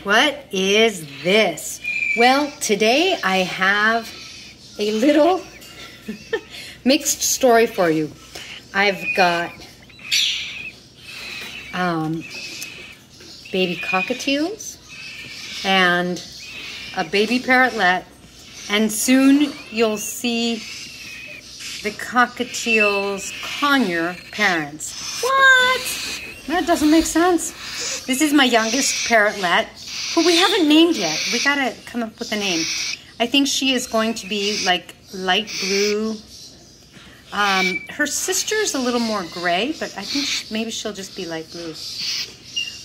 What is this? Well, today I have a little mixed story for you. I've got baby cockatiels and a baby parrotlet, and soon you'll see the Cockatiel's Conure parents. What? That doesn't make sense. This is my youngest parrotlet, who we haven't named yet. We gotta come up with a name. I think she is going to be like light blue. Her sister's a little more gray, but I think maybe she'll just be light blue.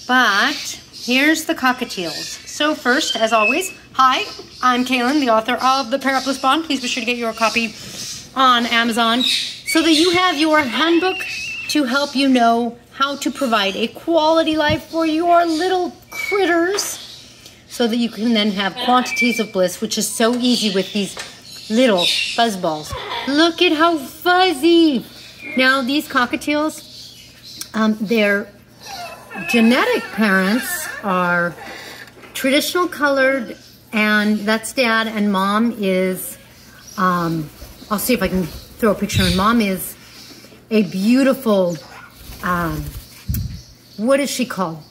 But here's the Cockatiels. So first, as always, hi, I'm Kaylin, the author of the Parrot Bliss Bond. Please be sure to get your copy on Amazon so that you have your handbook to help you know how to provide a quality life for your little critters, so that you can then have quantities of bliss, which is so easy with these little fuzzballs. Look at how fuzzy. Now these cockatiels, their genetic parents are traditional colored, and that's dad, and mom is, I'll see if I can throw a picture, and mom is a beautiful, what is she called?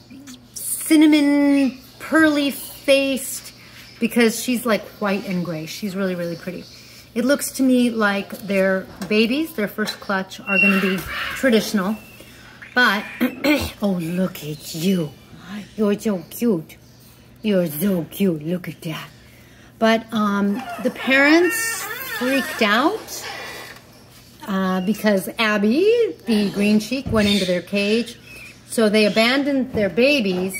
Cinnamon, pearly faced, because she's like white and gray. She's really, really pretty. It looks to me like their babies, their first clutch, are going to be traditional. But, oh, look at you. You're so cute. You're so cute. Look at that. But the parents freaked out because Abby, the green-cheek, went into their cage. So they abandoned their babies.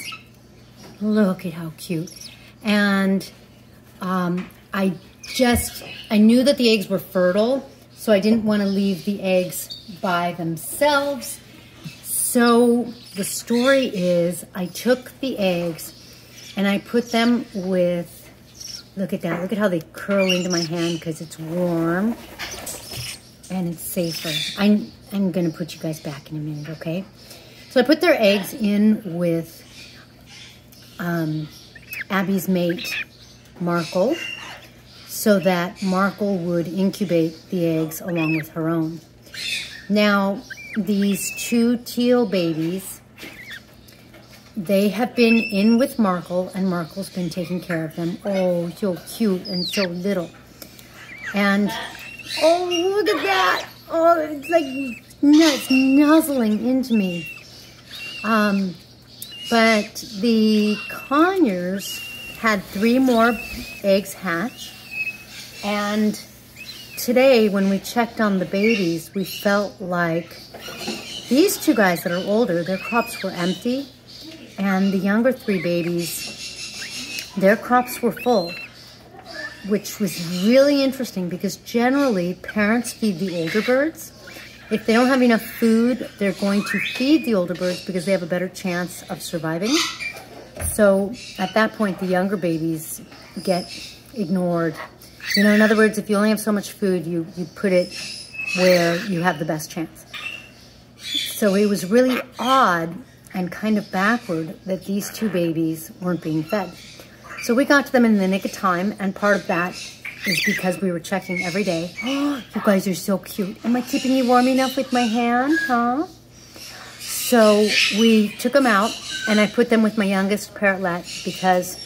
Look at how cute. And I knew that the eggs were fertile, so I didn't want to leave the eggs by themselves. So the story is, I took the eggs and I put them with, look at that, look at how they curl into my hand because it's warm and it's safer. I'm gonna put you guys back in a minute, okay? So I put their eggs in with Abby's mate, Markle, so that Markle would incubate the eggs along with her own. Now, these two teal babies, they have been in with Markle, and Markle's been taking care of them. Oh, so cute and so little. And, oh, look at that. Oh, it's like nuts nuzzling into me. But the Conures had 3 more eggs hatch, and today when we checked on the babies, we felt like these 2 guys that are older, their crops were empty, and the younger 3 babies, their crops were full, which was really interesting because generally parents feed the older birds. If they don't have enough food, they're going to feed the older birds because they have a better chance of surviving. So at that point, the younger babies get ignored. You know, in other words, if you only have so much food, you put it where you have the best chance. So it was really odd and kind of backward that these 2 babies weren't being fed. So we got to them in the nick of time, and part of that is because we were checking every day. Oh, you guys are so cute. Am I keeping you warm enough with my hand, huh? So we took them out, and I put them with my youngest parrotlet because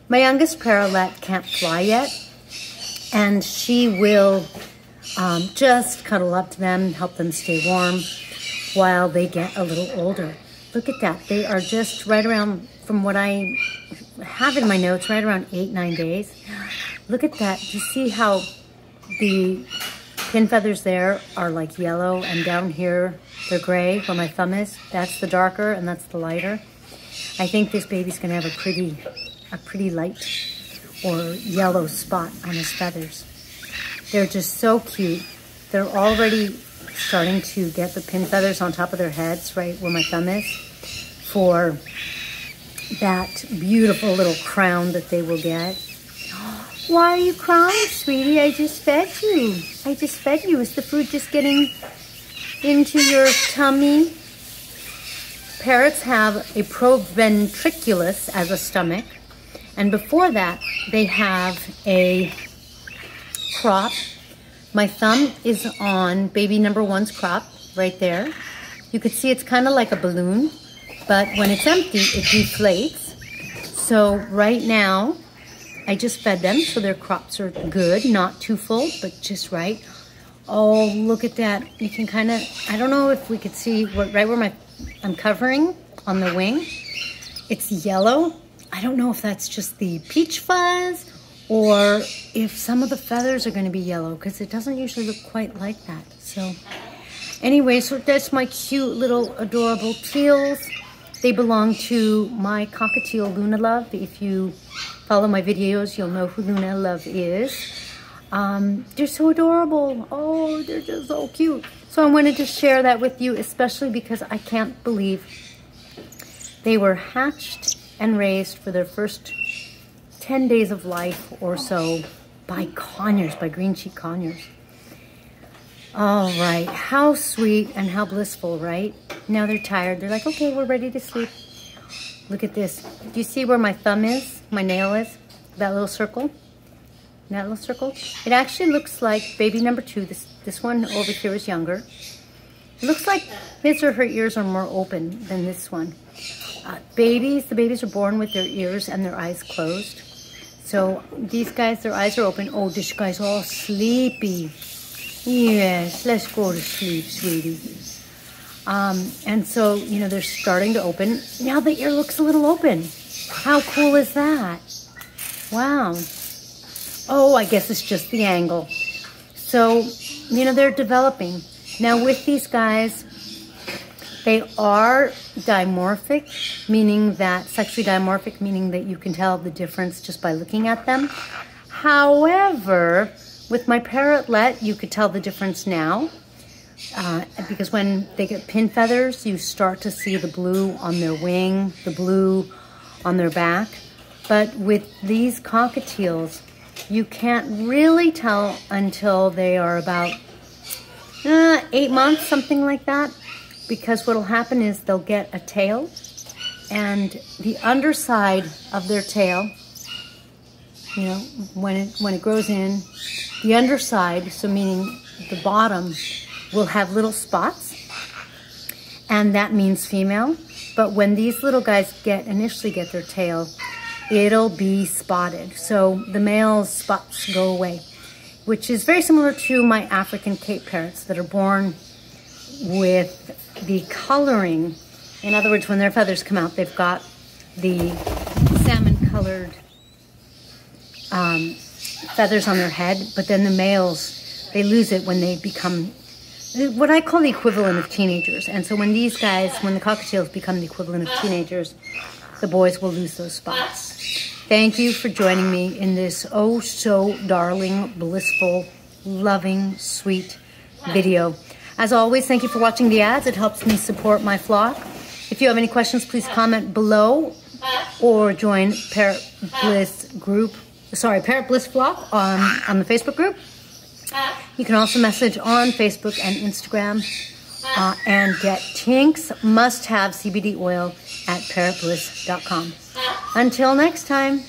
my youngest parrotlet can't fly yet, and she will just cuddle up to them, help them stay warm while they get a little older. Look at that. They are just right around, from what I have in my notes, right around 8-9 days. Look at that. Do you see how the pin feathers there are like yellow, and down here they're gray where my thumb is? That's the darker and that's the lighter. I think this baby's gonna have a pretty light or yellow spot on his feathers. They're just so cute. They're already starting to get the pin feathers on top of their heads, right where my thumb is, for that beautiful little crown that they will get. Why are you crying, sweetie? I just fed you. I just fed you. Is the food just getting into your tummy? Parrots have a proventriculus as a stomach, And before that, they have a crop. My thumb is on baby number 1's crop right there. You could see it's kind of like a balloon, but when it's empty, it deflates. So right now, I just fed them, so their crops are good, not too full, but just right. Oh, look at that. You can kind of, I don't know if we could see right where I'm covering on the wing. It's yellow. I don't know if that's just the peach fuzz or if some of the feathers are going to be yellow, because it doesn't usually look quite like that. So anyway, so that's my cute little adorable teals. They belong to my Cockatiel LunaLove. If you follow my videos, you'll know who LunaLove is. They're so adorable. Oh, they're just so cute. So I wanted to share that with you, especially because I can't believe they were hatched and raised for their first 10 days of life or so by conures, by Green-cheek Conures. All right, how sweet and how blissful, right? Now they're tired. They're like, okay, we're ready to sleep. Look at this. Do you see where my thumb is, my nail is? That little circle? That little circle? It actually looks like baby number 2. This one over here is younger. It looks like his or her ears are more open than this one. The babies are born with their ears and their eyes closed. So these guys, their eyes are open. Oh, this guy's all sleepy. Yes, let's go to sleep, sweetie. And so, you know, they're starting to open. Now the ear looks a little open. How cool is that? Wow. Oh, I guess it's just the angle. So, you know, they're developing. Now with these guys, they are dimorphic, meaning that, sexually dimorphic, meaning that you can tell the difference just by looking at them. However, with my parrotlet, you could tell the difference now. Because when they get pin feathers, you start to see the blue on their wing, the blue on their back. But with these cockatiels, you can't really tell until they are about 8 months, something like that. Because what'll happen is they'll get a tail, and the underside of their tail, you know, when it grows in, the underside, so meaning the bottom, will have little spots, and that means female. But when these little guys initially get their tail, it'll be spotted. So the male spots go away, which is very similar to my African Cape parrots that are born with the coloring. In other words, when their feathers come out, they've got the salmon-colored feathers on their head, but then the males, they lose it when they become what I call the equivalent of teenagers. And so when these guys, when the cockatiels become the equivalent of teenagers, the boys will lose those spots. Thank you for joining me in this oh so darling, blissful, loving, sweet video. As always, thank you for watching the ads. It helps me support my flock. If you have any questions, please comment below or join Parrot Bliss Flock on the Facebook group. You can also message on Facebook and Instagram and get Tink's must-have CBD oil at parrotbliss.com. Until next time.